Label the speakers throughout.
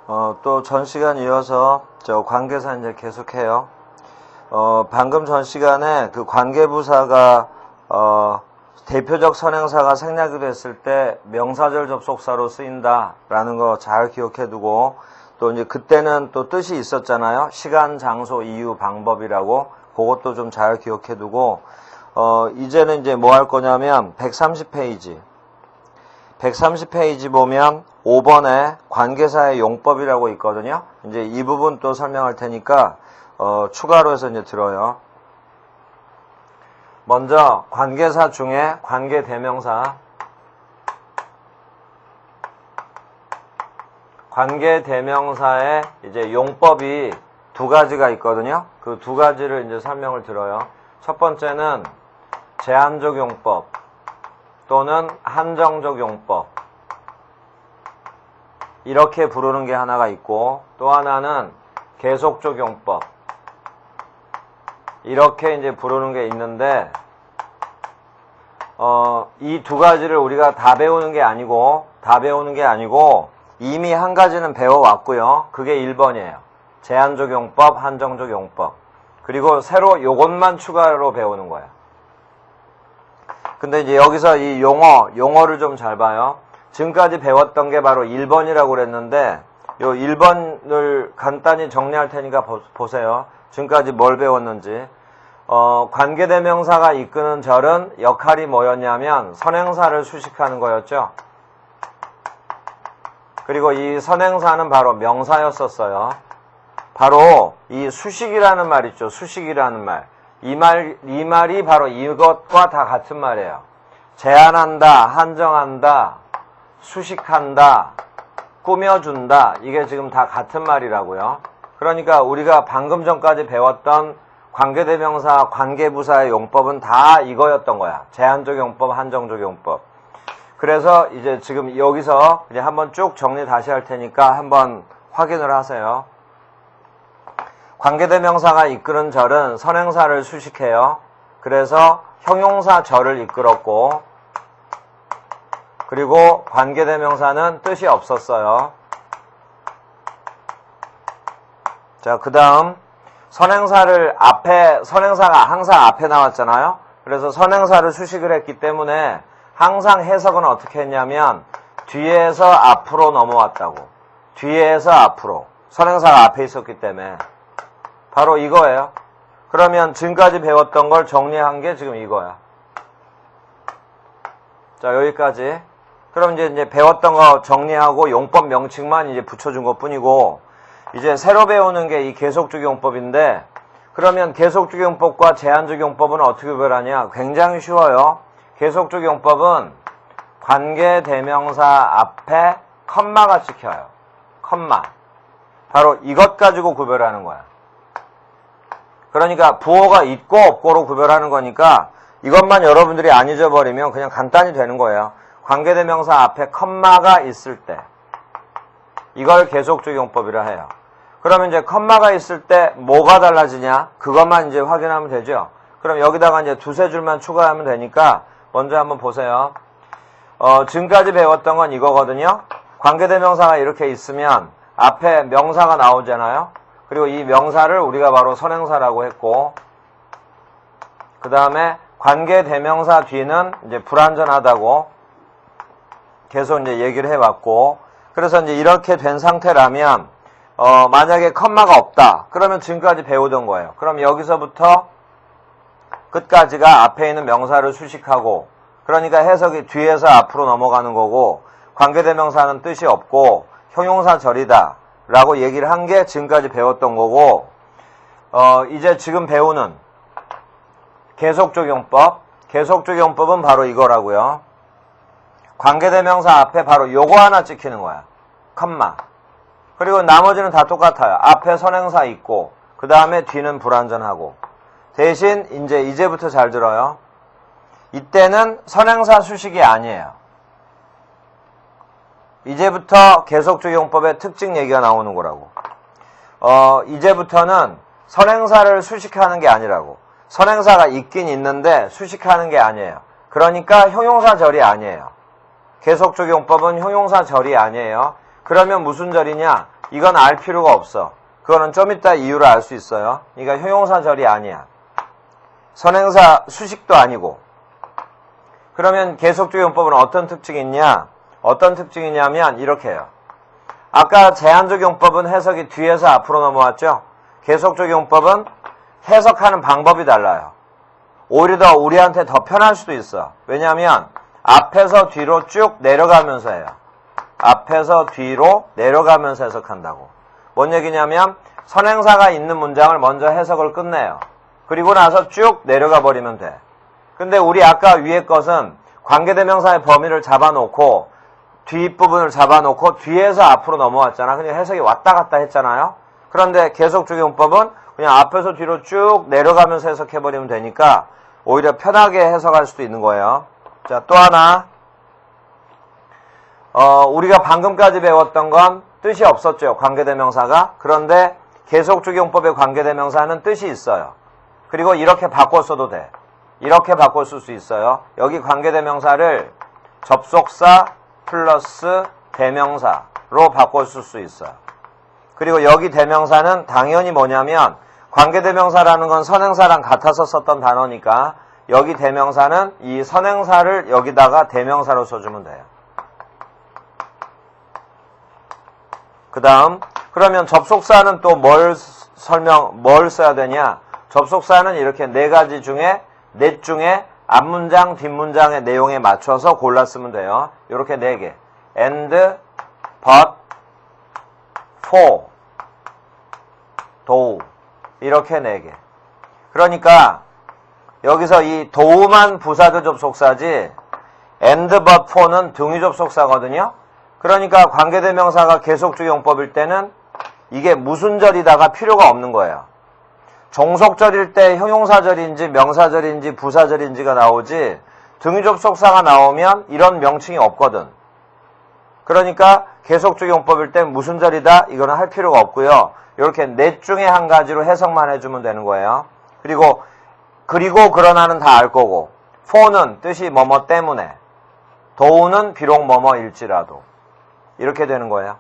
Speaker 1: 또 전 시간 이어서 저 관계사 이제 계속해요. 방금 전 시간에 그 관계부사가 대표적 선행사가 생략이 됐을 때 명사절 접속사로 쓰인다라는 거 잘 기억해 두고, 또 이제 그때는 또 뜻이 있었잖아요. 시간, 장소, 이유, 방법이라고. 그것도 좀 잘 기억해 두고, 이제는 이제 뭐 할 거냐면 130페이지 보면 5번에 관계사의 용법이라고 있거든요. 이제 이 부분 또 설명할 테니까 추가로 해서 이제 들어요. 먼저 관계사 중에 관계대명사의 이제 용법이 두 가지가 있거든요. 그 두 가지를 이제 설명을 들어요. 첫 번째는 제한적 용법 또는 한정적 용법, 이렇게 부르는 게 하나가 있고, 또 하나는 계속적 용법, 이렇게 이제 부르는 게 있는데, 이 두 가지를 우리가 다 배우는 게 아니고 이미 한 가지는 배워왔고요. 그게 1번이에요. 제한적 용법, 한정적 용법. 그리고 새로 요것만 추가로 배우는 거예요. 근데 이제 여기서 이 용어를 좀 잘 봐요. 지금까지 배웠던 게 바로 1번이라고 그랬는데, 요 1번을 간단히 정리할 테니까 보세요. 지금까지 뭘 배웠는지. 관계대명사가 이끄는 절은 역할이 뭐였냐면 선행사를 수식하는 거였죠. 그리고 이 선행사는 바로 명사였었어요. 바로 이 수식이라는 말 있죠. 수식이라는 말. 이 말이 바로 이것과 다 같은 말이에요. 제한한다, 한정한다, 수식한다, 꾸며준다. 이게 지금 다 같은 말이라고요. 그러니까 우리가 방금 전까지 배웠던 관계대명사, 관계부사의 용법은 다 이거였던 거야. 제한적 용법, 한정적 용법. 그래서 이제 지금 여기서 그냥 한번 쭉 정리 다시 할 테니까 한번 확인을 하세요. 관계대명사가 이끄는 절은 선행사를 수식해요. 그래서 형용사 절을 이끌었고, 그리고 관계대명사는 뜻이 없었어요. 자, 그 다음 선행사가 항상 앞에 나왔잖아요. 그래서 선행사를 수식을 했기 때문에 항상 해석은 어떻게 했냐면 뒤에서 앞으로 넘어왔다고. 뒤에서 앞으로. 선행사가 앞에 있었기 때문에. 바로 이거예요. 그러면 지금까지 배웠던 걸 정리한 게 지금 이거야. 자, 여기까지. 그럼 이제 배웠던 거 정리하고 용법 명칭만 이제 붙여준 것 뿐이고, 이제 새로 배우는 게 이 계속적 용법인데, 그러면 계속적 용법과 제한적 용법은 어떻게 구별하냐? 굉장히 쉬워요. 계속적 용법은 관계대명사 앞에 컴마가 찍혀요. 컴마. 바로 이것 가지고 구별하는 거야. 그러니까 부호가 있고 없고로 구별하는 거니까 이것만 여러분들이 안 잊어버리면 그냥 간단히 되는 거예요. 관계대명사 앞에 컴마가 있을 때 이걸 계속적 용법이라 해요. 그러면 이제 컴마가 있을 때 뭐가 달라지냐? 그것만 이제 확인하면 되죠. 그럼 여기다가 이제 두세 줄만 추가하면 되니까 먼저 한번 보세요. 지금까지 배웠던 건 이거거든요. 관계대명사가 이렇게 있으면 앞에 명사가 나오잖아요. 그리고 이 명사를 우리가 바로 선행사라고 했고, 그 다음에 관계대명사 뒤는 이제 불완전하다고 계속 이제 얘기를 해왔고, 그래서 이제 이렇게 된 상태라면, 만약에 컴마가 없다. 그러면 지금까지 배우던 거예요. 그럼 여기서부터 끝까지가 앞에 있는 명사를 수식하고, 그러니까 해석이 뒤에서 앞으로 넘어가는 거고, 관계대명사는 뜻이 없고, 형용사 절이다. 라고 얘기를 한 게 지금까지 배웠던 거고, 이제 지금 배우는 계속적 용법. 계속적 용법은 바로 이거라고요. 관계대명사 앞에 바로 요거 하나 찍히는 거야. 컴마. 그리고 나머지는 다 똑같아요. 앞에 선행사 있고, 그 다음에 뒤는 불완전하고. 대신 이제부터 잘 들어요. 이때는 선행사 수식이 아니에요. 이제부터 계속적 용법의 특징 얘기가 나오는 거라고. 이제부터는 선행사를 수식하는 게 아니라고. 선행사가 있긴 있는데 수식하는 게 아니에요. 그러니까 형용사 절이 아니에요. 계속적 용법은 형용사 절이 아니에요. 그러면 무슨 절이냐? 이건 알 필요가 없어. 그거는 좀 이따 이유를 알 수 있어요. 그러니까 형용사절이 아니야. 선행사 수식도 아니고. 그러면 계속적용법은 어떤 특징이 있냐? 어떤 특징이 있냐면 이렇게 해요. 아까 제한적용법은 해석이 뒤에서 앞으로 넘어왔죠? 계속적용법은 해석하는 방법이 달라요. 오히려 더 우리한테 더 편할 수도 있어. 왜냐하면 앞에서 뒤로 쭉 내려가면서 해요. 앞에서 뒤로 내려가면서 해석한다고. 뭔 얘기냐면 선행사가 있는 문장을 먼저 해석을 끝내요. 그리고 나서 쭉 내려가 버리면 돼. 근데 우리 아까 위에 것은 관계대명사의 범위를 잡아놓고 뒷부분을 잡아놓고 뒤에서 앞으로 넘어왔잖아. 그냥 해석이 왔다 갔다 했잖아요. 그런데 계속적용법은 그냥 앞에서 뒤로 쭉 내려가면서 해석해버리면 되니까 오히려 편하게 해석할 수도 있는 거예요. 자, 또 하나. 우리가 방금까지 배웠던 건 뜻이 없었죠. 관계대명사가. 그런데 계속적용법의 관계대명사는 뜻이 있어요. 그리고 이렇게 바꿨어도 돼. 이렇게 바꿔 쓸 수 있어요. 여기 관계대명사를 접속사 플러스 대명사로 바꿔 쓸 수 있어요. 그리고 여기 대명사는 당연히 뭐냐면 관계대명사라는 건 선행사랑 같아서 썼던 단어니까 여기 대명사는 이 선행사를 여기다가 대명사로 써주면 돼요. 그 다음 그러면 접속사는 또 뭘 써야 되냐? 접속사는 이렇게 넷 중에 앞문장, 뒷문장의 내용에 맞춰서 골라 쓰면 돼요. 이렇게 4개. and, but, for, though. 이렇게 4개. 그러니까 여기서 이 though만 부사절 접속사지 and, but, for는 등위 접속사거든요. 그러니까 관계대명사가 계속적용법일 때는 이게 무슨 절이다가 필요가 없는 거예요. 종속절일 때 형용사절인지 명사절인지 부사절인지가 나오지 등위 접속사가 나오면 이런 명칭이 없거든. 그러니까 계속적용법일 때 무슨 절이다 이거는 할 필요가 없고요. 이렇게 넷 중에 한 가지로 해석만 해주면 되는 거예요. 그리고 그러나는 다 알 거고 for는 뜻이 뭐뭐 때문에 though는 비록 뭐뭐일지라도 이렇게 되는 거예요.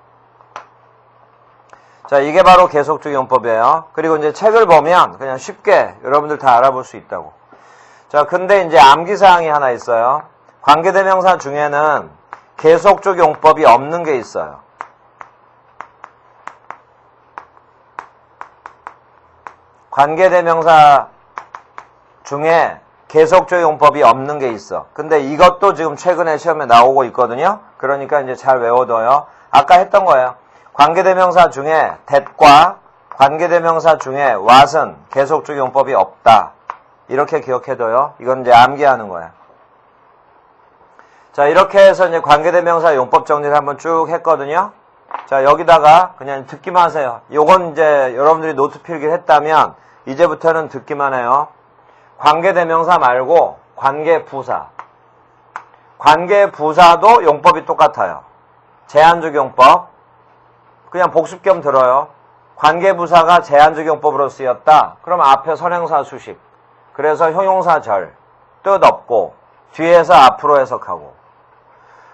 Speaker 1: 자, 이게 바로 계속적용법이에요. 그리고 이제 책을 보면 그냥 쉽게 여러분들 다 알아볼 수 있다고. 자, 근데 이제 암기사항이 하나 있어요. 관계대명사 중에는 계속적용법이 없는 게 있어요. 관계대명사 중에 계속적용법이 없는 게 있어. 근데 이것도 지금 최근에 시험에 나오고 있거든요. 그러니까 이제 잘 외워둬요. 아까 했던 거예요. 관계대명사 중에 that과 관계대명사 중에 what은 계속적용법이 없다. 이렇게 기억해둬요. 이건 이제 암기하는 거야. 자, 이렇게 해서 이제 관계대명사 용법 정리를 한번 쭉 했거든요. 자, 여기다가 그냥 듣기만 하세요. 요건 이제 여러분들이 노트 필기를 했다면 이제부터는 듣기만 해요. 관계대명사 말고 관계부사. 관계부사도 용법이 똑같아요. 제한적용법. 그냥 복습 겸 들어요. 관계부사가 제한적용법으로 쓰였다. 그럼 앞에 선행사 수식. 그래서 형용사절. 뜻 없고 뒤에서 앞으로 해석하고.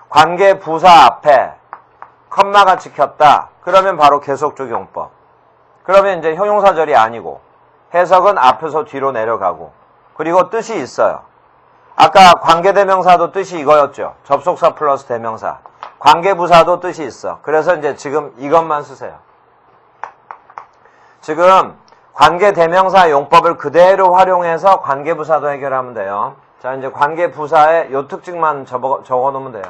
Speaker 1: 관계부사 앞에 컴마가 찍혔다. 그러면 바로 계속적용법. 그러면 이제 형용사절이 아니고 해석은 앞에서 뒤로 내려가고. 그리고 뜻이 있어요. 아까 관계대명사도 뜻이 이거였죠. 접속사 플러스 대명사. 관계부사도 뜻이 있어. 그래서 이제 지금 이것만 쓰세요. 지금 관계대명사 용법을 그대로 활용해서 관계부사도 해결하면 돼요. 자, 이제 관계부사의 요 특징만 적어 놓으면 돼요.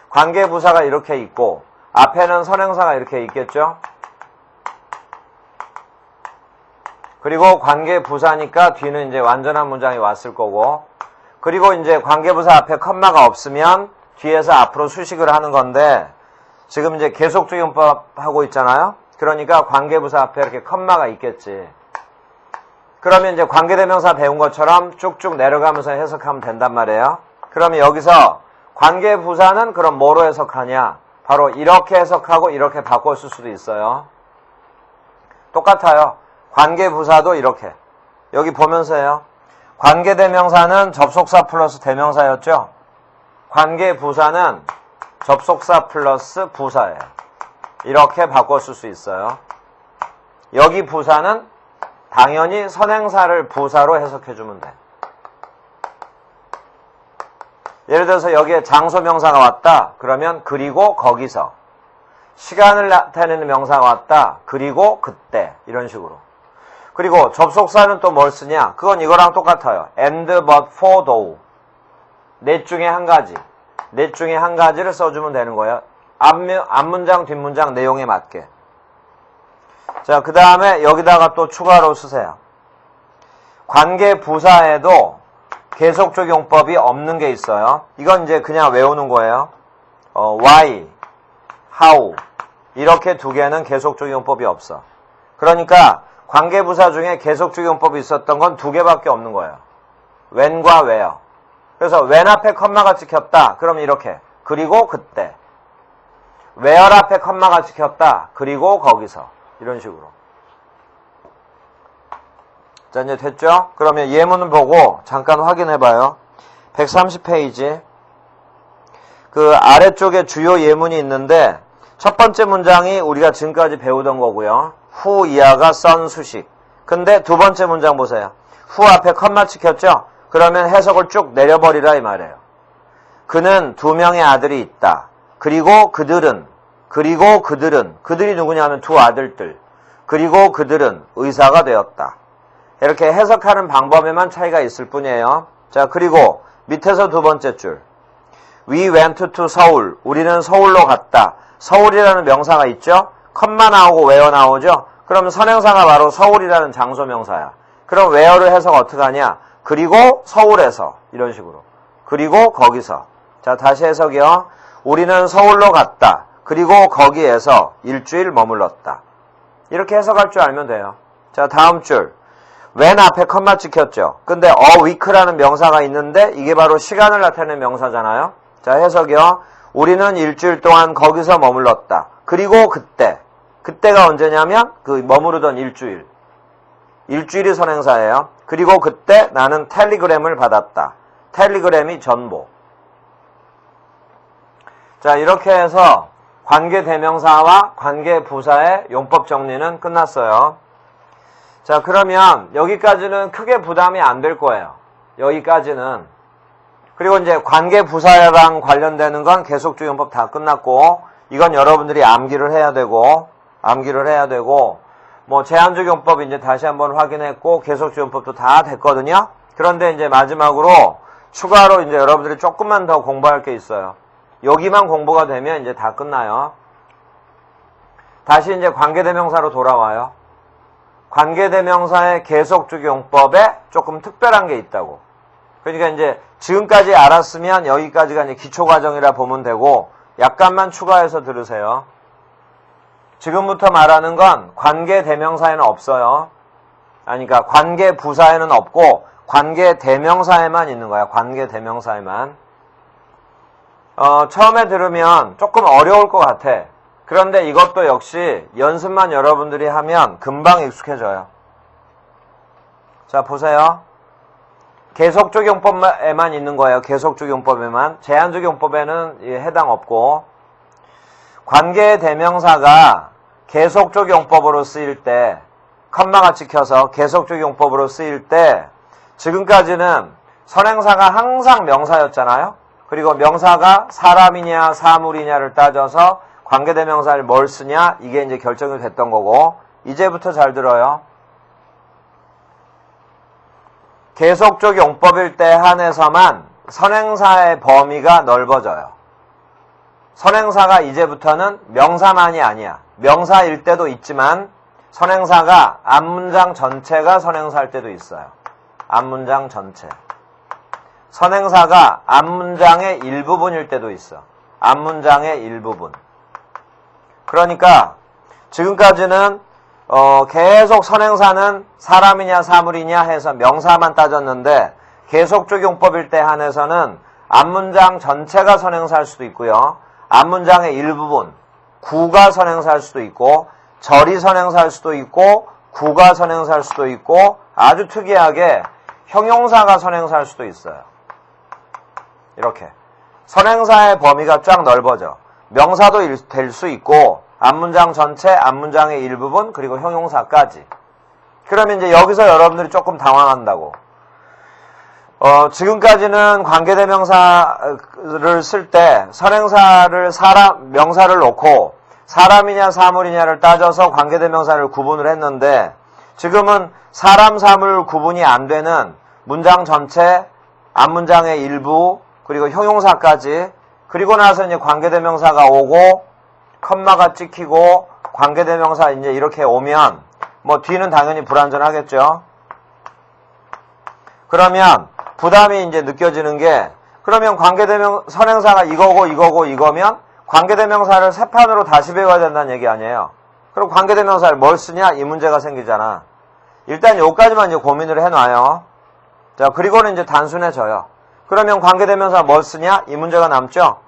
Speaker 1: 관계부사가 이렇게 있고 앞에는 선행사가 이렇게 있겠죠. 그리고 관계부사니까 뒤는 이제 완전한 문장이 왔을 거고, 그리고 이제 관계부사 앞에 컴마가 없으면 뒤에서 앞으로 수식을 하는 건데, 지금 이제 계속적용법 하고 있잖아요. 그러니까 관계부사 앞에 이렇게 컴마가 있겠지. 그러면 이제 관계대명사 배운 것처럼 쭉쭉 내려가면서 해석하면 된단 말이에요. 그러면 여기서 관계부사는 그럼 뭐로 해석하냐? 바로 이렇게 해석하고 이렇게 바꿔 쓸 수도 있어요. 똑같아요. 관계부사도 이렇게. 여기 보면서 해요. 관계대명사는 접속사 플러스 대명사였죠. 관계부사는 접속사 플러스 부사예요. 이렇게 바꿨을 수 있어요. 여기 부사는 당연히 선행사를 부사로 해석해주면 돼. 예를 들어서 여기에 장소명사가 왔다. 그러면 그리고 거기서. 시간을 나타내는 명사가 왔다. 그리고 그때. 이런 식으로. 그리고 접속사는 또 뭘 쓰냐? 그건 이거랑 똑같아요. and, but, for, though. 넷 중에 한 가지. 넷 중에 한 가지를 써주면 되는 거예요. 앞문장, 뒷문장 내용에 맞게. 자, 그 다음에 여기다가 또 추가로 쓰세요. 관계 부사에도 계속 적용법이 없는 게 있어요. 이건 이제 그냥 외우는 거예요. why, how 이렇게 두 개는 계속 적용법이 없어. 그러니까 관계 부사 중에 계속 적용법이 있었던 건 두 개밖에 없는 거예요. when과 where. 그래서 when 앞에 컴마가 찍혔다. 그럼 이렇게. 그리고 그때. where 앞에 컴마가 찍혔다. 그리고 거기서. 이런 식으로. 자, 이제 됐죠? 그러면 예문을 보고 잠깐 확인해 봐요. 130페이지. 그 아래쪽에 주요 예문이 있는데 첫 번째 문장이 우리가 지금까지 배우던 거고요. 후 이하가 썬 수식. 근데 두 번째 문장 보세요. 후 앞에 컴마 찍혔죠? 그러면 해석을 쭉 내려버리라 이 말이에요. 그는 두 명의 아들이 있다. 그리고 그들이 누구냐면 두 아들들. 그리고 그들은 의사가 되었다. 이렇게 해석하는 방법에만 차이가 있을 뿐이에요. 자, 그리고 밑에서 두 번째 줄. We went to 서울. 우리는 서울로 갔다. 서울이라는 명사가 있죠? 컴마 나오고 where 나오죠? 그럼 선행사가 바로 서울이라는 장소 명사야. 그럼 where를 해석 어떻게 하냐? 그리고 서울에서. 이런 식으로. 그리고 거기서. 자, 다시 해석이요. 우리는 서울로 갔다. 그리고 거기에서 일주일 머물렀다. 이렇게 해석할 줄 알면 돼요. 자, 다음 줄. when 앞에 컴마 찍혔죠. 근데 a week라는 명사가 있는데 이게 바로 시간을 나타내는 명사잖아요. 자, 해석이요. 우리는 일주일 동안 거기서 머물렀다. 그리고 그때. 그때가 언제냐면 그 머무르던 일주일. 일주일이 선행사예요. 그리고 그때 나는 텔레그램을 받았다. 텔레그램이 전보. 자, 이렇게 해서 관계대명사와 관계부사의 용법 정리는 끝났어요. 자, 그러면 여기까지는 크게 부담이 안 될 거예요. 여기까지는. 그리고 이제 관계부사랑 관련되는 건 계속적용법 다 끝났고, 이건 여러분들이 암기를 해야 되고, 뭐 제한적용법 이제 다시 한번 확인했고, 계속적용법도 다 됐거든요. 그런데 이제 마지막으로 추가로 이제 여러분들이 조금만 더 공부할 게 있어요. 여기만 공부가 되면 이제 다 끝나요. 다시 이제 관계대명사로 돌아와요. 관계대명사의 계속적용법에 조금 특별한 게 있다고. 그러니까 이제 지금까지 알았으면 여기까지가 이제 기초과정이라 보면 되고, 약간만 추가해서 들으세요. 지금부터 말하는 건 관계대명사에는 없어요. 그러니까 관계부사에는 없고 관계대명사에만 있는 거야. 관계대명사에만. 처음에 들으면 조금 어려울 것 같아. 그런데 이것도 역시 연습만 여러분들이 하면 금방 익숙해져요. 자, 보세요. 계속적용법에만 있는 거예요. 계속적용법에만. 제한적용법에는 해당 없고, 관계대명사가 계속적용법으로 쓰일 때, 컴마가 찍혀서 계속적용법으로 쓰일 때, 지금까지는 선행사가 항상 명사였잖아요. 그리고 명사가 사람이냐 사물이냐를 따져서 관계대명사를 뭘 쓰냐, 이게 이제 결정이 됐던 거고, 이제부터 잘 들어요. 계속적 용법일 때 한해서만 선행사의 범위가 넓어져요. 선행사가 이제부터는 명사만이 아니야. 명사일 때도 있지만 선행사가 앞문장 전체가 선행사일 때도 있어요. 앞문장 전체. 선행사가 앞문장의 일부분일 때도 있어. 앞문장의 일부분. 그러니까 지금까지는 계속 선행사는 사람이냐 사물이냐 해서 명사만 따졌는데, 계속적용법일 때 한해서는 앞문장 전체가 선행사일 수도 있고요. 앞문장의 일부분, 구가 선행사일 수도 있고, 절이 선행사일 수도 있고, 구가 선행사일 수도 있고, 아주 특이하게 형용사가 선행사일 수도 있어요. 이렇게. 선행사의 범위가 쫙 넓어져. 명사도 될 수 있고, 앞문장 전체, 앞문장의 일부분, 그리고 형용사까지. 그러면 이제 여기서 여러분들이 조금 당황한다고. 지금까지는 관계대명사를 쓸 때 선행사를 명사를 놓고 사람이냐 사물이냐를 따져서 관계대명사를 구분을 했는데 지금은 사람, 사물 구분이 안 되는 문장 전체, 앞문장의 일부, 그리고 형용사까지, 그리고 나서 이제 관계대명사가 오고 컴마가 찍히고 관계대명사 이제 이렇게 오면 뭐 뒤는 당연히 불완전하겠죠. 그러면 부담이 이제 느껴지는 게, 그러면 선행사가 이거고 이거면 관계대명사를 세 판으로 다시 배워야 된다는 얘기 아니에요. 그럼 관계대명사를 뭘 쓰냐? 이 문제가 생기잖아. 일단 여기까지만 이제 고민을 해놔요. 자, 그리고는 이제 단순해져요. 그러면 관계대명사 뭘 쓰냐? 이 문제가 남죠?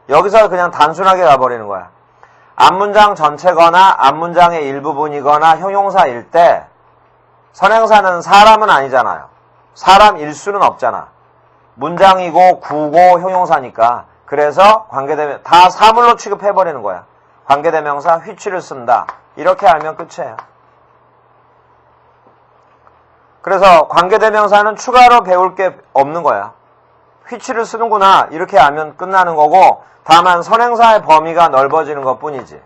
Speaker 1: 여기서 그냥 단순하게 가버리는 거야. 앞문장 전체거나 앞문장의 일부분이거나 형용사일 때 선행사는 사람은 아니잖아요. 사람일 수는 없잖아. 문장이고 구고 형용사니까. 그래서 관계대명사 다 사물로 취급해버리는 거야. 관계대명사 which를 쓴다. 이렇게 알면 끝이에요. 그래서 관계대명사는 추가로 배울 게 없는 거야. which를 쓰는구나. 이렇게 알면 끝나는 거고, 다만 선행사의 범위가 넓어지는 것 뿐이지.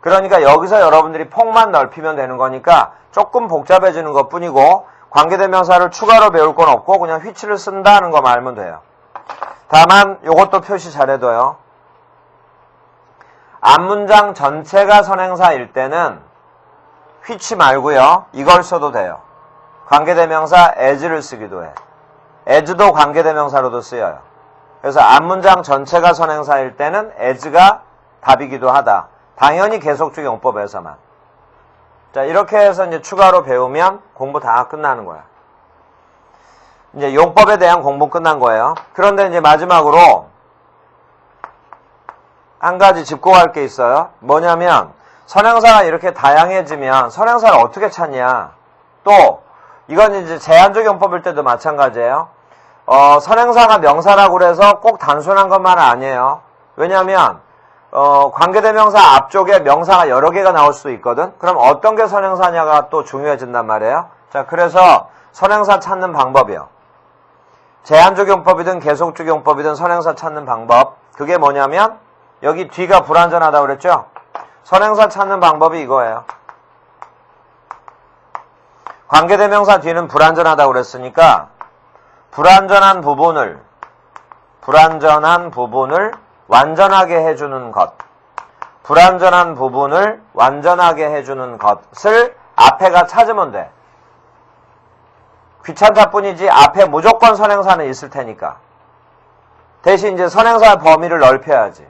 Speaker 1: 그러니까 여기서 여러분들이 폭만 넓히면 되는 거니까 조금 복잡해지는 것 뿐이고, 관계대명사를 추가로 배울 건 없고 그냥 which를 쓴다는 것만 알면 돼요. 다만 이것도 표시 잘해둬요. 앞문장 전체가 선행사일 때는 which 말고요. 이걸 써도 돼요. 관계대명사 as를 쓰기도 해. as도 관계대명사로도 쓰여요. 그래서 앞문장 전체가 선행사일 때는 as가 답이기도 하다. 당연히 계속적 용법에서만. 자, 이렇게 해서 이제 추가로 배우면 공부 다 끝나는 거야. 이제 용법에 대한 공부 끝난 거예요. 그런데 이제 마지막으로 한 가지 짚고 갈 게 있어요. 뭐냐면 선행사가 이렇게 다양해지면 선행사를 어떻게 찾냐. 또 이건 이제 제한적 용법일 때도 마찬가지예요. 선행사가 명사라고 그래서 꼭 단순한 것만은 아니에요. 왜냐하면 관계대명사 앞쪽에 명사가 여러 개가 나올 수도 있거든. 그럼 어떤 게 선행사냐가 또 중요해진단 말이에요. 자, 그래서 선행사 찾는 방법이요. 제한적 용법이든 계속적 용법이든 선행사 찾는 방법. 그게 뭐냐면 여기 뒤가 불완전하다고 그랬죠? 선행사 찾는 방법이 이거예요. 관계대명사 뒤는 불완전하다고 그랬으니까 불완전한 부분을 완전하게 해주는 것. 불완전한 부분을 완전하게 해주는 것을 앞에가 찾으면 돼. 귀찮다 뿐이지 앞에 무조건 선행사는 있을 테니까. 대신 이제 선행사의 범위를 넓혀야지.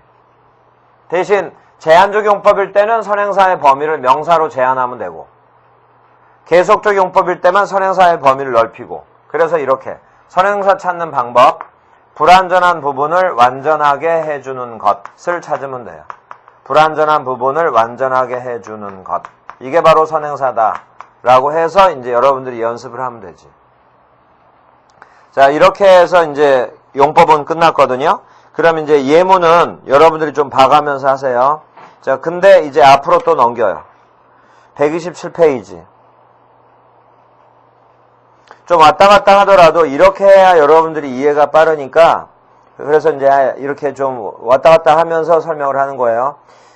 Speaker 1: 대신 제한적 용법일 때는 선행사의 범위를 명사로 제한하면 되고, 계속적 용법일 때만 선행사의 범위를 넓히고. 그래서 이렇게 선행사 찾는 방법, 불완전한 부분을 완전하게 해주는 것을 찾으면 돼요. 불완전한 부분을 완전하게 해주는 것. 이게 바로 선행사다. 라고 해서 이제 여러분들이 연습을 하면 되지. 자, 이렇게 해서 이제 용법은 끝났거든요. 그럼 이제 예문은 여러분들이 좀 봐가면서 하세요. 자, 근데 이제 앞으로 또 넘겨요. 127페이지. 좀 왔다 갔다 하더라도 이렇게 해야 여러분들이 이해가 빠르니까, 그래서 이제 이렇게 좀 왔다 갔다 하면서 설명을 하는 거예요.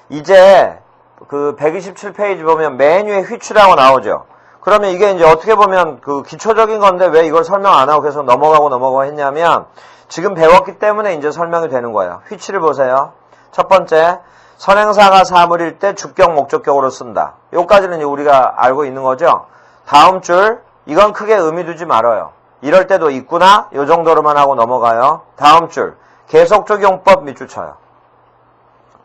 Speaker 1: 이제 그 127페이지 보면 맨 위에 which라고 나오죠. 그러면 이게 이제 어떻게 보면 그 기초적인 건데 왜 이걸 설명 안 하고 계속 넘어가고 했냐면 지금 배웠기 때문에 이제 설명이 되는 거예요. which를 보세요. 첫 번째, 선행사가 사물일 때 주격 목적격으로 쓴다. 요까지는 이제 우리가 알고 있는 거죠. 다음 줄, 이건 크게 의미 두지 말아요. 이럴 때도 있구나, 요 정도로만 하고 넘어가요. 다음 줄, 계속적 용법 밑줄 쳐요.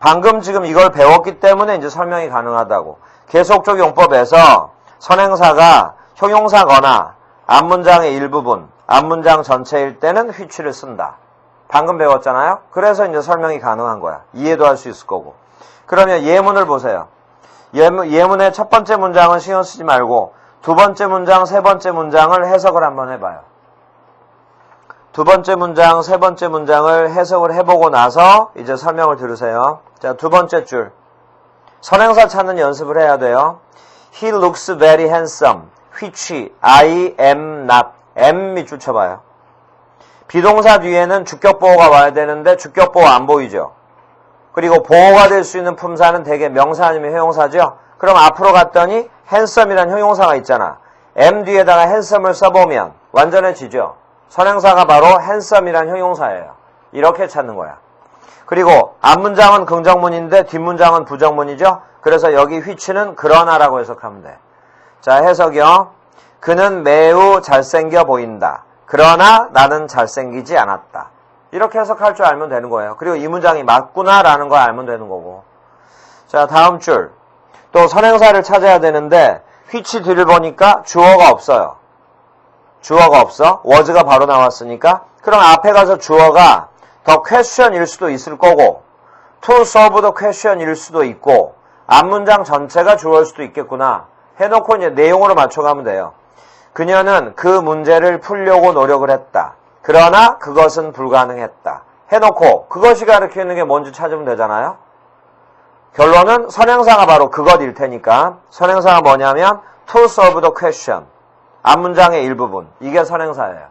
Speaker 1: 방금 지금 이걸 배웠기 때문에 이제 설명이 가능하다고. 계속적 용법에서 선행사가 형용사거나 앞문장의 일부분, 앞문장 전체일 때는 which를 쓴다. 방금 배웠잖아요. 그래서 이제 설명이 가능한 거야. 이해도 할 수 있을 거고. 그러면 예문을 보세요. 예문의 첫 번째 문장은 신경 쓰지 말고 두 번째 문장, 세 번째 문장을 해석을 한번 해봐요. 두 번째 문장, 세 번째 문장을 해석을 해보고 나서 이제 설명을 들으세요. 자, 두 번째 줄. 선행사 찾는 연습을 해야 돼요. He looks very handsome. which I am not. am 밑줄 쳐봐요. 비동사 뒤에는 주격보호가 와야 되는데 주격보호 안 보이죠. 그리고 보호가 될 수 있는 품사는 대개 명사 아니면 형용사죠. 그럼 앞으로 갔더니 handsome이라는 형용사가 있잖아. am 뒤에다가 handsome을 써보면 완전해지죠. 선행사가 바로 handsome이라는 형용사예요. 이렇게 찾는 거야. 그리고 앞문장은 긍정문인데 뒷문장은 부정문이죠. 그래서 여기 which는 그러나라고 해석하면 돼. 자, 해석이요. 그는 매우 잘생겨 보인다. 그러나 나는 잘생기지 않았다. 이렇게 해석할 줄 알면 되는 거예요. 그리고 이 문장이 맞구나라는 걸 알면 되는 거고. 자, 다음 줄. 또 선행사를 찾아야 되는데 which 뒤를 보니까 주어가 없어요. 주어가 없어. was가 바로 나왔으니까. 그럼 앞에 가서 주어가 the question일 수도 있을 거고 to solve the question일 수도 있고 앞문장 전체가 주어일 수도 있겠구나 해놓고 이제 내용으로 맞춰가면 돼요. 그녀는 그 문제를 풀려고 노력을 했다. 그러나 그것은 불가능했다. 해놓고 그것이 가리키는 게 뭔지 찾으면 되잖아요. 결론은 선행사가 바로 그것일 테니까 선행사가 뭐냐면 to solve the question. 앞문장의 일부분. 이게 선행사예요.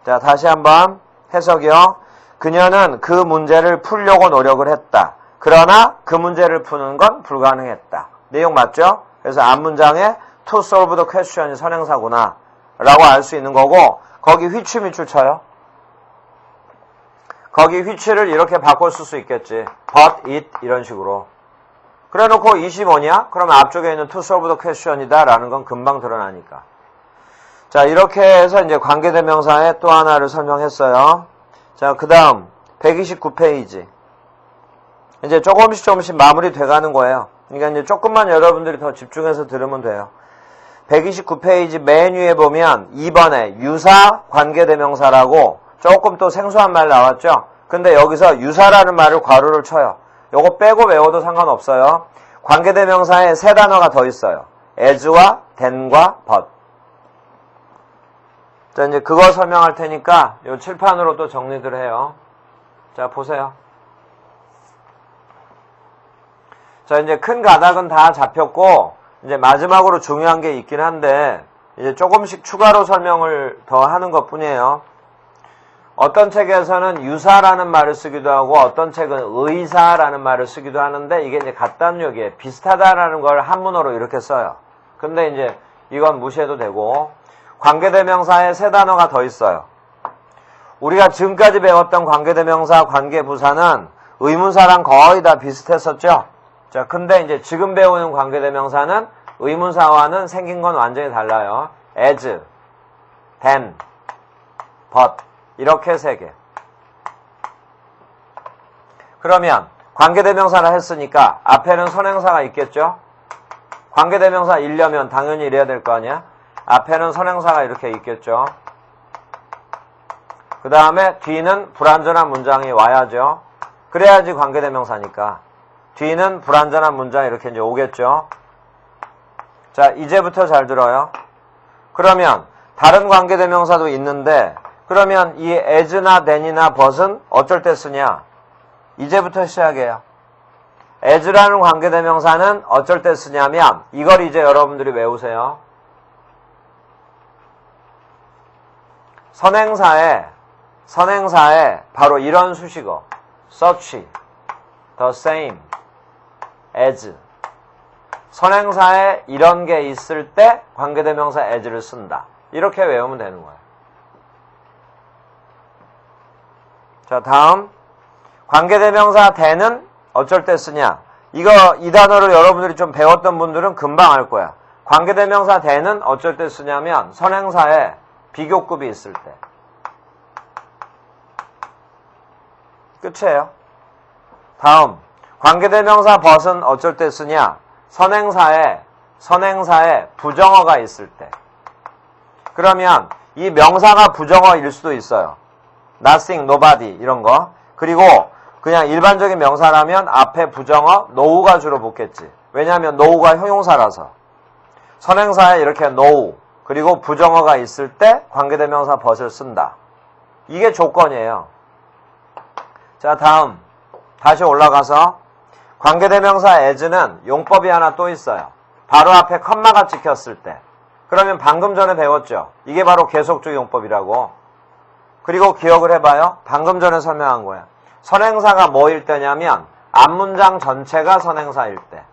Speaker 1: 자, 다시 한번 해석이요. 그녀는 그 문제를 풀려고 노력을 했다. 그러나 그 문제를 푸는 건 불가능했다. 내용 맞죠? 그래서 앞문장에 to solve the question이 선행사구나 라고 알 수 있는 거고 거기 which 밑줄 쳐요. 거기 which를 이렇게 바꿔 쓸 수 있겠지. but it 이런 식으로. 그래 놓고 25냐? 그러면 앞쪽에 있는 to solve the question이다 라는 건 금방 드러나니까. 자, 이렇게 해서 이제 관계대명사의 또 하나를 설명했어요. 자, 그 다음 129페이지. 이제 조금씩 마무리 돼가는 거예요. 그러니까 이제 조금만 여러분들이 더 집중해서 들으면 돼요. 129페이지 맨 위에 보면 2번에 유사 관계대명사라고 조금 또 생소한 말 나왔죠? 근데 여기서 유사라는 말을 괄호를 쳐요. 요거 빼고 외워도 상관없어요. 관계대명사에 세 단어가 더 있어요. as와 than과 but. 자, 이제 그거 설명할 테니까 요 칠판으로 또 정리들 해요. 자, 보세요. 자, 이제 큰 가닥은 다 잡혔고, 이제 마지막으로 중요한 게 있긴 한데, 이제 조금씩 추가로 설명을 더 하는 것 뿐이에요. 어떤 책에서는 유사라는 말을 쓰기도 하고, 어떤 책은 의사라는 말을 쓰기도 하는데, 이게 이제 같다는 얘기에 비슷하다라는 걸 한문어로 이렇게 써요. 근데 이제 이건 무시해도 되고, 관계대명사에 세 단어가 더 있어요. 우리가 지금까지 배웠던 관계대명사, 관계부사는 의문사랑 거의 다 비슷했었죠? 자, 근데 이제 지금 배우는 관계대명사는 의문사와는 생긴 건 완전히 달라요. as, then, but 이렇게 세 개. 그러면 관계대명사를 했으니까 앞에는 선행사가 있겠죠? 관계대명사 이려면 당연히 이래야 될 거 아니야? 앞에는 선행사가 이렇게 있겠죠. 그 다음에 뒤는 불완전한 문장이 와야죠. 그래야지 관계대명사니까. 뒤는 불완전한 문장이 이렇게 이제 오겠죠. 자, 이제부터 잘 들어요. 그러면 다른 관계대명사도 있는데 그러면 이 as나 then이나 but은 어쩔 때 쓰냐? 이제부터 시작해요. as라는 관계대명사는 어쩔 때 쓰냐면 이걸 이제 여러분들이 외우세요. 선행사에 바로 이런 수식어 such, the same, as 선행사에 이런 게 있을 때 관계대명사 as를 쓴다. 이렇게 외우면 되는 거예요. 자, 다음 관계대명사 then은 어쩔 때 쓰냐? 이 단어를 여러분들이 좀 배웠던 분들은 금방 알 거야. 관계대명사 then은 어쩔 때 쓰냐면 선행사에 비교급이 있을 때. 끝이에요. 다음 관계대명사 but은 어쩔 때 쓰냐? 선행사에 부정어가 있을 때. 그러면 이 명사가 부정어일 수도 있어요. nothing, nobody 이런 거. 그리고 그냥 일반적인 명사라면 앞에 부정어 no가 주로 붙겠지. 왜냐하면 no가 형용사라서. 선행사에 이렇게 no 그리고 부정어가 있을 때 관계대명사 but을 쓴다. 이게 조건이에요. 자, 다음 다시 올라가서 관계대명사 as는 용법이 하나 또 있어요. 바로 앞에 컴마가 찍혔을 때. 그러면 방금 전에 배웠죠. 이게 바로 계속적 용법이라고. 그리고 기억을 해봐요. 방금 전에 설명한 거야. 선행사가 뭐일 때냐면 앞문장 전체가 선행사일 때.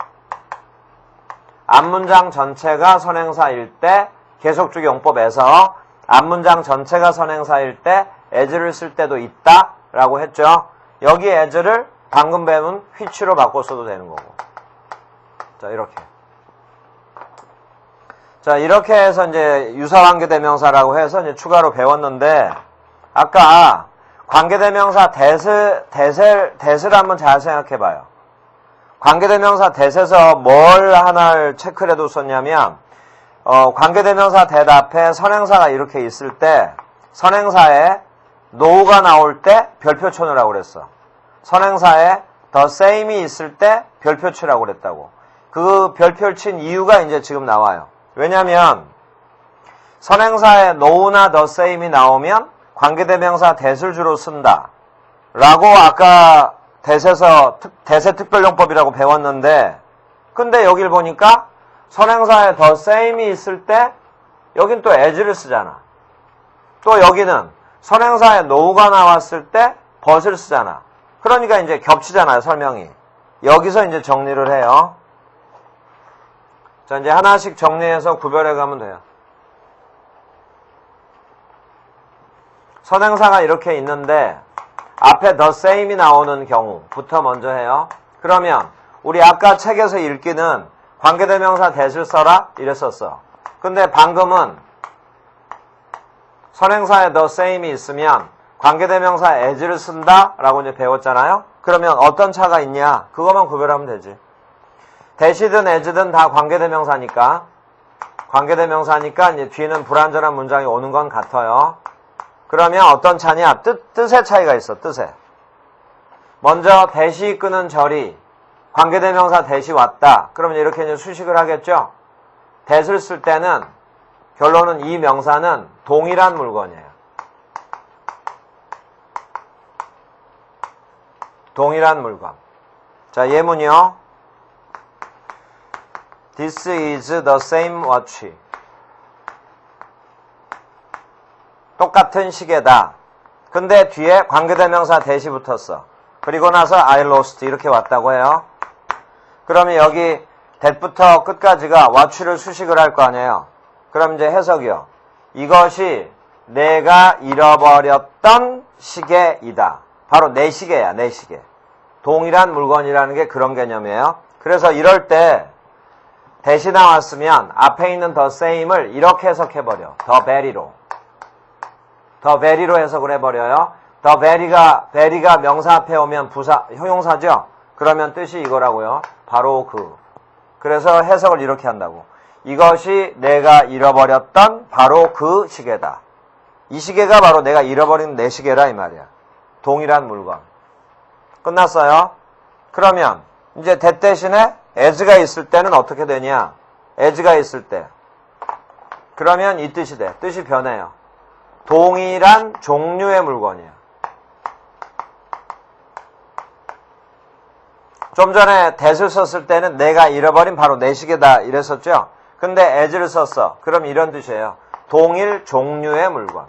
Speaker 1: 앞문장 전체가 선행사일 때 계속적 용법에서 앞문장 전체가 선행사일 때 as를 쓸 때도 있다 라고 했죠. 여기 as를 방금 배운 which로 바꿔 써도 되는 거고. 자, 이렇게. 자, 이렇게 해서 이제 유사관계대명사라고 해서 이제 추가로 배웠는데, 아까 관계대명사 that을 한번 잘 생각해 봐요. 관계대명사 that에서 뭘 하나를 체크를 해뒀었냐면, 관계대명사 that 앞에 선행사가 이렇게 있을 때, 선행사에 no가 나올 때 별표 쳐놓으라고 그랬어. 선행사에 the same이 있을 때 별표 치라고 그랬다고. 그 별표를 친 이유가 이제 지금 나와요. 왜냐면 선행사에 no나 the same이 나오면 관계대명사 that을 주로 쓴다 라고 아까 that의 특별용법이라고 배웠는데, 근데 여길 보니까 선행사에 the same이 있을 때 여긴 또 as를 쓰잖아. 또 여기는 선행사에 no가 나왔을 때 but을 쓰잖아. 그러니까 이제 겹치잖아요, 설명이. 여기서 이제 정리를 해요. 자, 이제 하나씩 정리해서 구별해 가면 돼요. 선행사가 이렇게 있는데 앞에 the same이 나오는 경우부터 먼저 해요. 그러면 우리 아까 책에서 읽기는 관계대명사 that을 써라 이랬었어. 근데 방금은 선행사에 the same이 있으면 관계대명사 as를 쓴다 라고 이제 배웠잖아요. 그러면 어떤 차가 있냐? 그것만 구별하면 되지. that이든 as든 다 관계대명사니까 이제 뒤는 불완전한 문장이 오는 건 같아요. 그러면 어떤 차냐? 뜻의 차이가 있어, 뜻에. 먼저 that이 이끄는 절이 관계대명사 that이 왔다. 그러면 이렇게 이제 수식을 하겠죠? that을 쓸 때는 결론은 이 명사는 동일한 물건이에요. 동일한 물건. 자, 예문이요. This is the same watch. 똑같은 시계다. 근데 뒤에 관계대명사 that이 붙었어. 그리고 나서 I lost 이렇게 왔다고 해요. 그러면 여기 that부터 끝까지가 watch를 수식을 할 거 아니에요. 그럼 이제 해석이요. 이것이 내가 잃어버렸던 시계이다. 바로 내 시계야, 내 시계. 동일한 물건이라는 게 그런 개념이에요. 그래서 이럴 때 that이 나왔으면 앞에 있는 the same을 이렇게 해석해버려. the very로. the very로 해석을 해버려요. the very가 명사 앞에 오면 형용사죠? 그러면 뜻이 이거라고요. 바로 그. 그래서 해석을 이렇게 한다고. 이것이 내가 잃어버렸던 바로 그 시계다. 이 시계가 바로 내가 잃어버린 내 시계라 이 말이야. 동일한 물건. 끝났어요. 그러면 이제 that 대신에 as가 있을 때는 어떻게 되냐? as가 있을 때. 그러면 이 뜻이 돼. 뜻이 변해요. 동일한 종류의 물건이야. 좀 전에 that을 썼을 때는 내가 잃어버린 바로 내 시계다 이랬었죠? 근데 as를 썼어. 그럼 이런 뜻이에요. 동일 종류의 물건.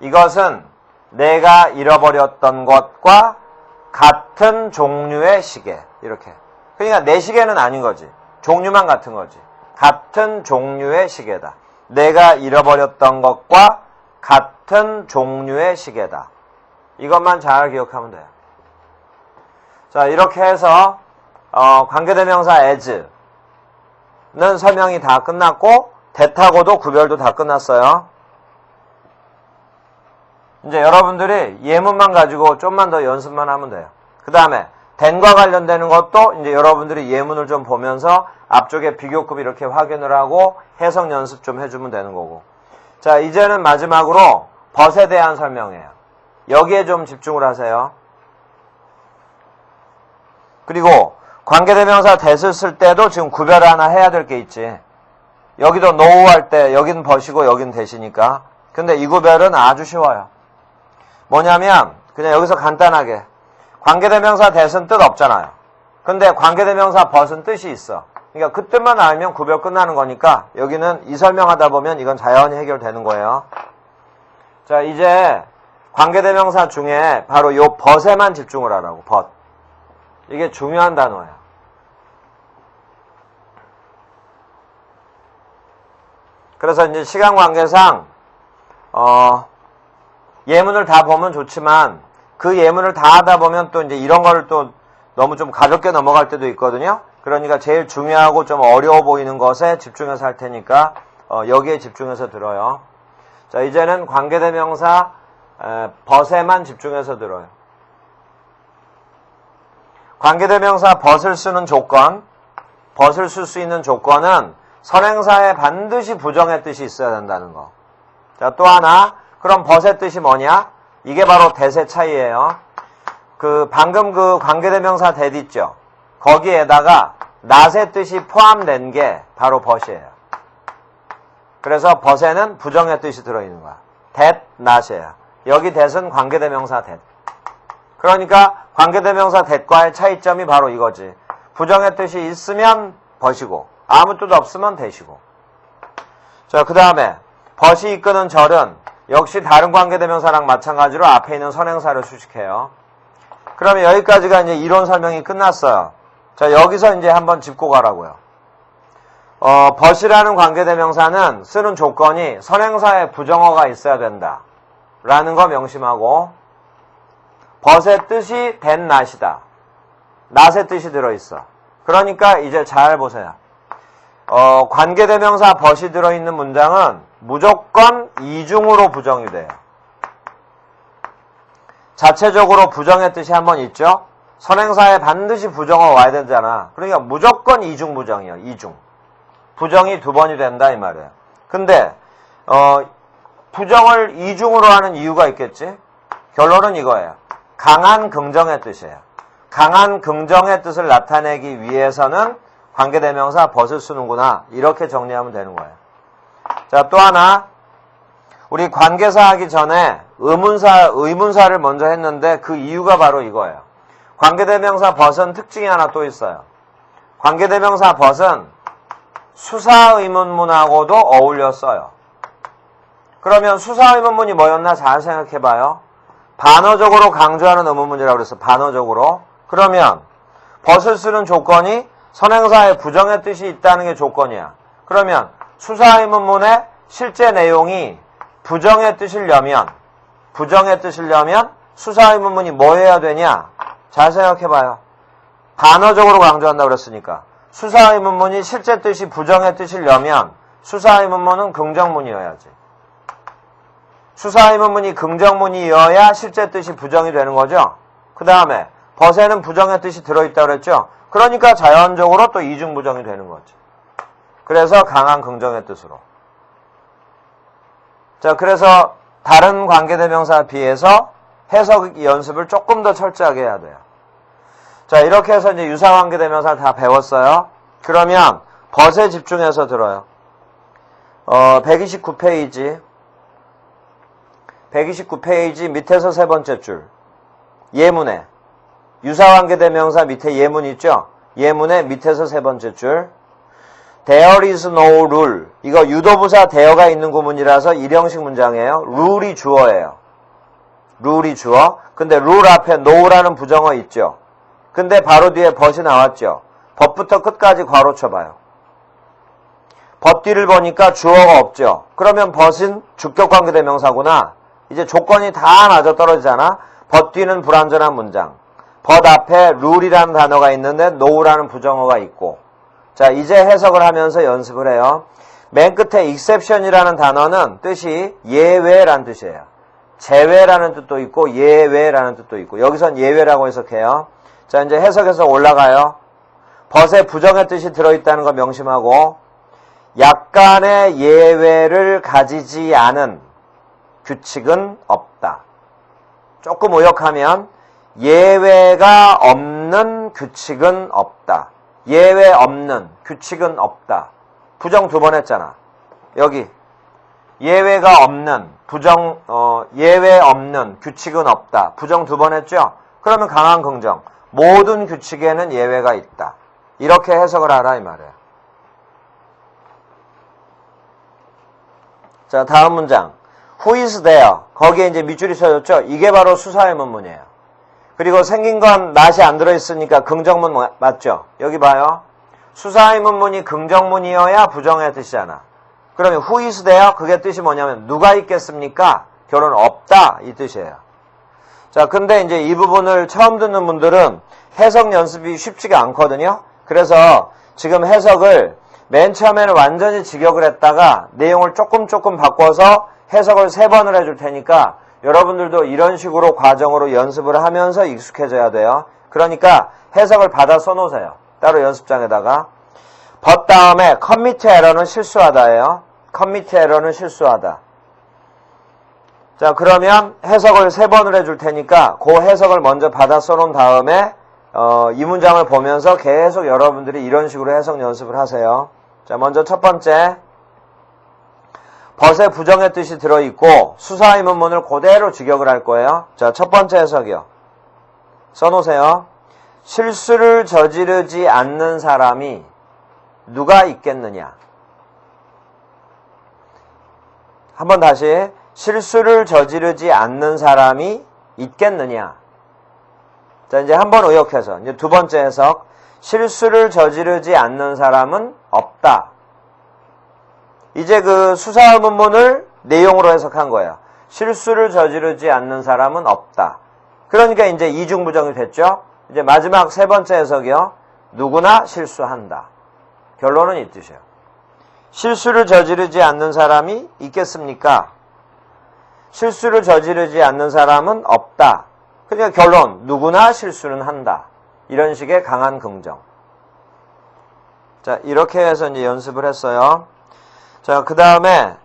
Speaker 1: 이것은 내가 잃어버렸던 것과 같은 종류의 시계. 이렇게. 그러니까 내 시계는 아닌 거지. 종류만 같은 거지. 같은 종류의 시계다. 내가 잃어버렸던 것과 같은 종류의 시계다. 이것만 잘 기억하면 돼요. 자, 이렇게 해서 관계대명사 as는 설명이 다 끝났고 that하고도 구별도 다 끝났어요. 이제 여러분들이 예문만 가지고 좀만 더 연습만 하면 돼요. 그 다음에 that과 관련되는 것도 이제 여러분들이 예문을 좀 보면서 앞쪽에 비교급 이렇게 확인을 하고 해석 연습 좀 해주면 되는 거고. 자, 이제는 마지막으로 but에 대한 설명이에요. 여기에 좀 집중을 하세요. 그리고 관계대명사 that을 쓸 때도 지금 구별을 하나 해야 될 게 있지. 여기도 no 할 때 여긴 but이고 여긴 that이니까. 근데 이 구별은 아주 쉬워요. 뭐냐면 그냥 여기서 간단하게 관계대명사 that은 뜻 없잖아요. 근데 관계대명사 but은 뜻이 있어. 그러니까 그 뜻만 알면 구별 끝나는 거니까 여기는 이 설명하다 보면 이건 자연히 해결되는 거예요. 자, 이제 관계대명사 중에 바로 요 but에만 집중을 하라고. but. 이게 중요한 단어예요. 그래서 이제 시간 관계상 예문을 다 보면 좋지만 그 예문을 다 하다 보면 또 이제 이런 거를 또 너무 좀 가볍게 넘어갈 때도 있거든요. 그러니까 제일 중요하고 좀 어려워 보이는 것에 집중해서 할 테니까 여기에 집중해서 들어요. 자, 이제는 관계대명사 but에만 집중해서 들어요. 관계대명사 but을 쓰는 조건, but을 쓸 수 있는 조건은 선행사에 반드시 부정의 뜻이 있어야 된다는 거. 자, 또 하나, 그럼 but의 뜻이 뭐냐? 이게 바로 that의 차이예요. 방금 그 관계대명사 that 있죠? 거기에다가 not의 뜻이 포함된 게 바로 but이에요. 그래서 but에는 부정의 뜻이 들어있는 거야. that, not이에요. 여기 that은 관계대명사 that. 그러니까 관계대명사 that과의 차이점이 바로 이거지. 부정의 뜻이 있으면 but이고 아무 뜻 없으면 that이고. 자, 그 다음에 but이 이끄는 절은 역시 다른 관계대명사랑 마찬가지로 앞에 있는 선행사를 수식해요. 그러면 여기까지가 이제 이론 설명이 끝났어요. 자, 여기서 이제 한번 짚고 가라고요. but이라는 관계대명사는 쓰는 조건이 선행사에 부정어가 있어야 된다. 라는 거 명심하고, but의 뜻이 that, not이다. not의 뜻이 들어있어. 그러니까 이제 잘 보세요. 관계대명사 but이 들어있는 문장은 무조건 이중으로 부정이 돼요. 자체적으로 부정의 뜻이 한 번 있죠? 선행사에 반드시 부정어 와야 되잖아. 그러니까 무조건 이중 부정이에요. 이중. 부정이 두 번이 된다 이 말이에요. 근데 부정을 이중으로 하는 이유가 있겠지? 결론은 이거예요. 강한 긍정의 뜻이에요. 강한 긍정의 뜻을 나타내기 위해서는 관계대명사 but을 쓰는구나. 이렇게 정리하면 되는 거예요. 자, 또 하나. 우리 관계사 하기 전에 의문사를 먼저 했는데 그 이유가 바로 이거예요. 관계대명사 but은 특징이 하나 또 있어요. 관계대명사 but은 수사의문문하고도 어울려 써요. 그러면 수사의문문이 뭐였나 잘 생각해봐요. 반어적으로 강조하는 의문문이라고 그랬어. 반어적으로. 그러면 but을 쓰는 조건이 선행사에 부정의 뜻이 있다는 게 조건이야. 그러면 수사의문문의 실제 내용이 부정의 뜻이려면 수사의문문이 뭐 해야 되냐? 잘 생각해봐요. 반어적으로 강조한다고 그랬으니까. 수사의문문이 실제 뜻이 부정의 뜻이려면 수사의문문은 긍정문이어야지. 수사의문문이 긍정문이어야 실제 뜻이 부정이 되는 거죠. 그 다음에 but에는 부정의 뜻이 들어있다고 그랬죠. 그러니까 자연적으로 또 이중부정이 되는 거지. 그래서 강한 긍정의 뜻으로. 자, 그래서 다른 관계대명사에 비해서 해석 연습을 조금 더 철저하게 해야 돼요. 자, 이렇게 해서 이제 유사관계대명사 다 배웠어요. 그러면 but에 집중해서 들어요. 129페이지 밑에서 세 번째 줄. 예문에 유사관계대명사 밑에 예문 있죠? 예문의 밑에서 세 번째 줄. There is no rule. 이거 유도부사 there가 있는 구문이라서 일형식 문장이에요. rule이 주어예요. rule이 주어. 근데 rule 앞에 no라는 부정어 있죠. 근데 바로 뒤에 but이 나왔죠. but부터 끝까지 괄호 쳐봐요. but 뒤를 보니까 주어가 없죠. 그러면 but은 주격관계대명사구나. 이제 조건이 다 맞아떨어지잖아. but 뒤는 불완전한 문장. but 앞에 rule이라는 단어가 있는데 no라는 부정어가 있고. 자, 이제 해석을 하면서 연습을 해요. 맨 끝에 exception이라는 단어는 뜻이 예외라는 뜻이에요. 제외라는 뜻도 있고 예외라는 뜻도 있고 여기선 예외라고 해석해요. 자, 이제 해석해서 올라가요. but에 부정의 뜻이 들어있다는 거 명심하고 약간의 예외를 가지지 않은 규칙은 없다. 조금 오역하면 예외가 없는 규칙은 없다. 예외 없는 규칙은 없다. 부정 두 번 했잖아. 여기 예외가 없는 예외 없는 규칙은 없다. 부정 두 번 했죠? 그러면 강한 긍정. 모든 규칙에는 예외가 있다. 이렇게 해석을 하라 이 말이에요. 자, 다음 문장. Who is there? 거기에 이제 밑줄이 쳐졌죠? 이게 바로 수사 의문문이에요. 그리고 생긴 건 not이 안 들어있으니까 긍정문 맞죠? 여기 봐요. 수사 의문문이 긍정문이어야 부정의 뜻이잖아. 그러면 who is there? 그게 뜻이 뭐냐면 누가 있겠습니까? 결혼 없다 이 뜻이에요. 자, 근데 이제 이 부분을 처음 듣는 분들은 해석 연습이 쉽지가 않거든요. 그래서 지금 해석을 맨 처음에는 완전히 직역을 했다가 내용을 조금 바꿔서 해석을 3번을 해줄 테니까 여러분들도 이런 식으로 과정으로 연습을 하면서 익숙해져야 돼요. 그러니까 해석을 받아 써놓으세요. 따로 연습장에다가. but 다음에 commit error는 실수하다예요. commit error는 실수하다. 자, 그러면 해석을 3번을 해줄 테니까 그 해석을 먼저 받아 써놓은 다음에 이 문장을 보면서 계속 여러분들이 이런 식으로 해석 연습을 하세요. 자, 먼저 첫 번째. 벗에 부정의 뜻이 들어있고 수사 의문문을 그대로 직역을 할 거예요. 자, 첫 번째 해석이요. 써놓으세요. 실수를 저지르지 않는 사람이 누가 있겠느냐. 한번 다시. 실수를 저지르지 않는 사람이 있겠느냐. 자, 이제 한번 의역해서. 이제 두 번째 해석. 실수를 저지르지 않는 사람은 없다. 이제 그 수사 의문문을 내용으로 해석한 거예요. 실수를 저지르지 않는 사람은 없다. 그러니까 이제 이중부정이 됐죠. 이제 마지막 3번째 해석이요. 누구나 실수한다. 결론은 이 뜻이에요. 실수를 저지르지 않는 사람이 있겠습니까? 실수를 저지르지 않는 사람은 없다. 그러니까 결론, 누구나 실수는 한다. 이런 식의 강한 긍정. 자, 이렇게 해서 이제 연습을 했어요. 자, 그 다음에,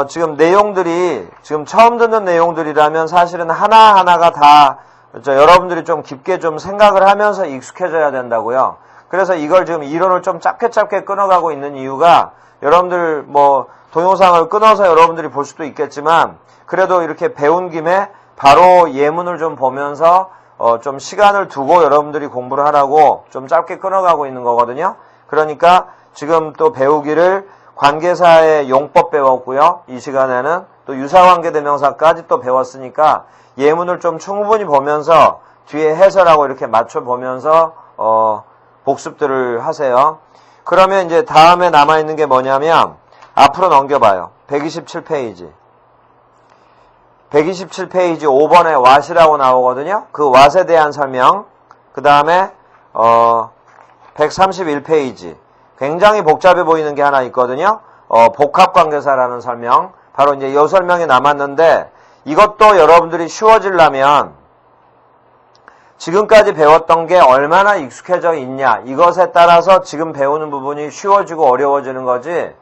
Speaker 1: 지금 내용들이, 지금 처음 듣는 내용들이라면 사실은 하나하나가 다, 여러분들이 좀 깊게 좀 생각을 하면서 익숙해져야 된다고요. 그래서 이걸 지금 이론을 좀 짧게 끊어가고 있는 이유가, 여러분들 동영상을 끊어서 여러분들이 볼 수도 있겠지만, 그래도 이렇게 배운 김에 바로 예문을 좀 보면서 좀 시간을 두고 여러분들이 공부를 하라고 좀 짧게 끊어가고 있는 거거든요. 그러니까 지금 또 배우기를 관계사의 용법 배웠고요. 이 시간에는 또 유사관계대명사까지 또 배웠으니까 예문을 좀 충분히 보면서 뒤에 해설하고 이렇게 맞춰보면서 복습들을 하세요. 그러면 이제 다음에 남아있는 게 뭐냐면 앞으로 넘겨봐요. 127페이지. 127페이지 5번에 what이라고 나오거든요. 그 what에 대한 설명. 그 다음에 131페이지. 굉장히 복잡해 보이는 게 하나 있거든요. 복합관계사라는 설명. 바로 이제 이 설명이 남았는데 이것도 여러분들이 쉬워지려면 지금까지 배웠던 게 얼마나 익숙해져 있냐. 이것에 따라서 지금 배우는 부분이 쉬워지고 어려워지는 거지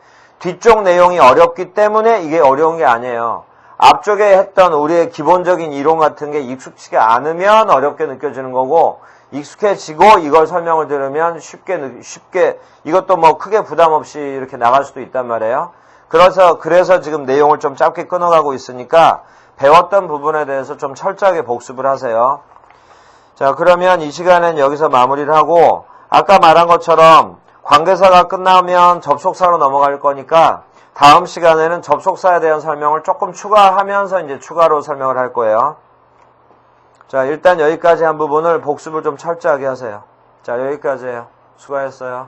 Speaker 1: 뒤쪽 내용이 어렵기 때문에 이게 어려운 게 아니에요. 앞쪽에 했던 우리의 기본적인 이론 같은 게 익숙치가 않으면 어렵게 느껴지는 거고 익숙해지고 이걸 설명을 들으면 쉽게 이것도 크게 부담 없이 이렇게 나갈 수도 있단 말이에요. 그래서 지금 내용을 좀 짧게 끊어가고 있으니까 배웠던 부분에 대해서 좀 철저하게 복습을 하세요. 자, 그러면 이 시간엔 여기서 마무리를 하고 아까 말한 것처럼 관계사가 끝나면 접속사로 넘어갈 거니까 다음 시간에는 접속사에 대한 설명을 조금 추가하면서 이제 추가로 설명을 할 거예요. 자, 일단 여기까지 한 부분을 복습을 좀 철저하게 하세요. 자, 여기까지예요. 수고하셨어요.